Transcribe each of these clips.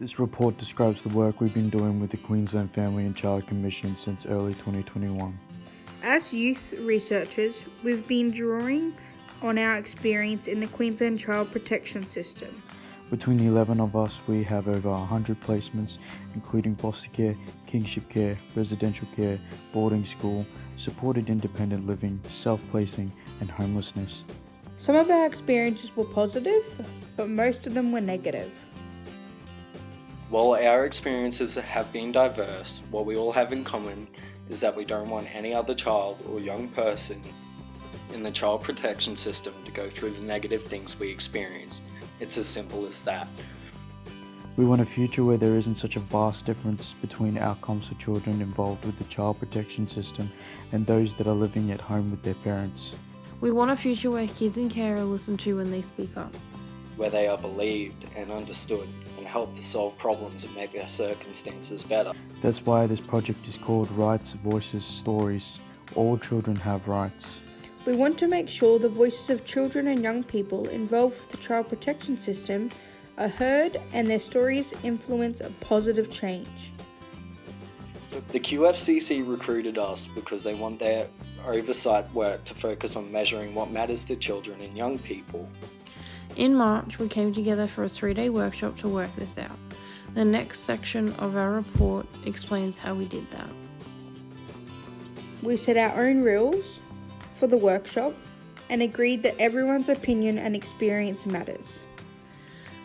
This report describes the work we've been doing with the Queensland Family and Child Commission since early 2021. As youth researchers, we've been drawing on our experience in the Queensland Child Protection System. Between the 11 of us, we have over 100 placements, including foster care, kingship care, residential care, boarding school, supported independent living, self-placing, and homelessness. Some of our experiences were positive, but most of them were negative. While our experiences have been diverse, what we all have in common is that we don't want any other child or young person in the child protection system to go through the negative things we experienced. It's as simple as that. We want a future where there isn't such a vast difference between outcomes for children involved with the child protection system and those that are living at home with their parents. We want a future where kids in care are listened to when they speak up, Where they are believed and understood and helped to solve problems and make their circumstances better. That's why this project is called Rights, Voices, Stories. All children have rights. We want to make sure the voices of children and young people involved with the child protection system are heard and their stories influence a positive change. The QFCC recruited us because they want their oversight work to focus on measuring what matters to children and young people. In March, we came together for a 3-day workshop to work this out. The next section of our report explains how we did that. We set our own rules for the workshop and agreed that everyone's opinion and experience matters.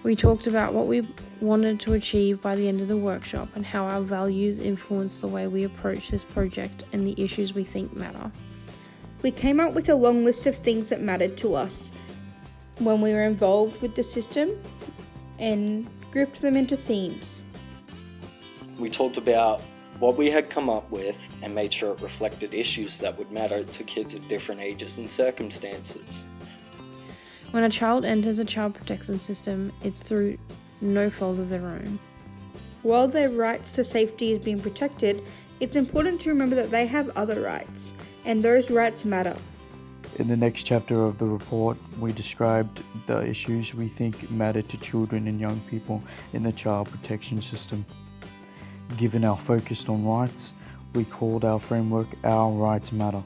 We talked about what we wanted to achieve by the end of the workshop and how our values influence the way we approach this project and the issues we think matter. We came up with a long list of things that mattered to us when we were involved with the system and grouped them into themes. We talked about what we had come up with and made sure it reflected issues that would matter to kids of different ages and circumstances. When a child enters a child protection system, it's through no fault of their own. While their rights to safety is being protected, it's important to remember that they have other rights, and those rights matter. In the next chapter of the report, we described the issues we think matter to children and young people in the child protection system. Given our focus on rights, we called our framework Our Rights Matter.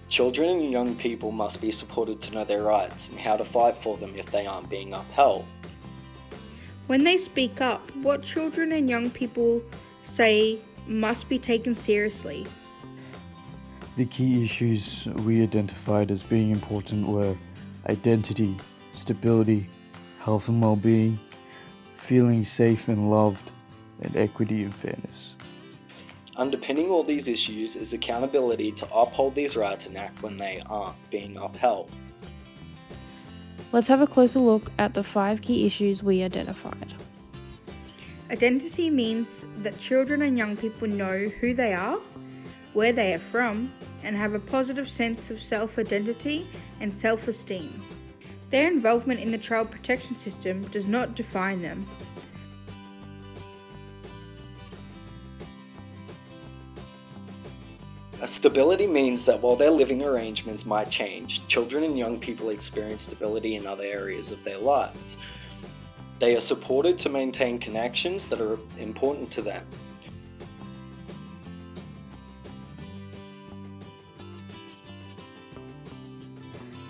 Children and young people must be supported to know their rights and how to fight for them if they aren't being upheld. When they speak up, what children and young people say must be taken seriously. The key issues we identified as being important were identity, stability, health and well-being, feeling safe and loved, and equity and fairness. Underpinning all these issues is accountability to uphold these rights and act when they aren't being upheld. Let's have a closer look at the 5 key issues we identified. Identity means that children and young people know who they are, where they are from, and have a positive sense of self-identity and self-esteem. Their involvement in the child protection system does not define them. Stability means that while their living arrangements might change, children and young people experience stability in other areas of their lives. They are supported to maintain connections that are important to them.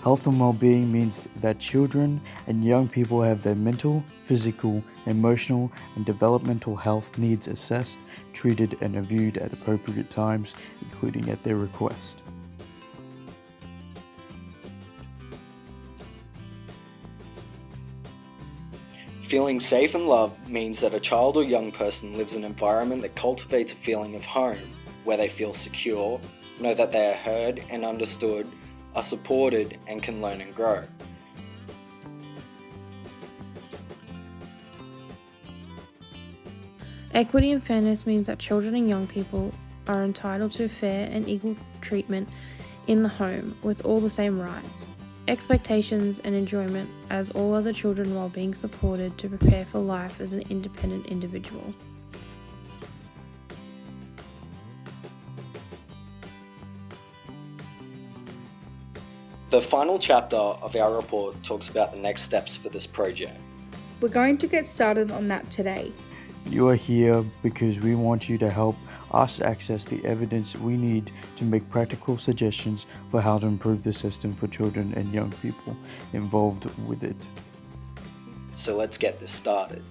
Health and well-being means that children and young people have their mental, physical, emotional, and developmental health needs assessed, treated, and reviewed at appropriate times, including at their request. Feeling safe and loved means that a child or young person lives in an environment that cultivates a feeling of home, where they feel secure, know that they are heard and understood, are supported, and can learn and grow. Equity and fairness means that children and young people are entitled to fair and equal treatment in the home with all the same rights, expectations, and enjoyment as all other children while being supported to prepare for life as an independent individual. The final chapter of our report talks about the next steps for this project. We're going to get started on that today. You are here because we want you to help us access the evidence we need to make practical suggestions for how to improve the system for children and young people involved with it. So let's get this started.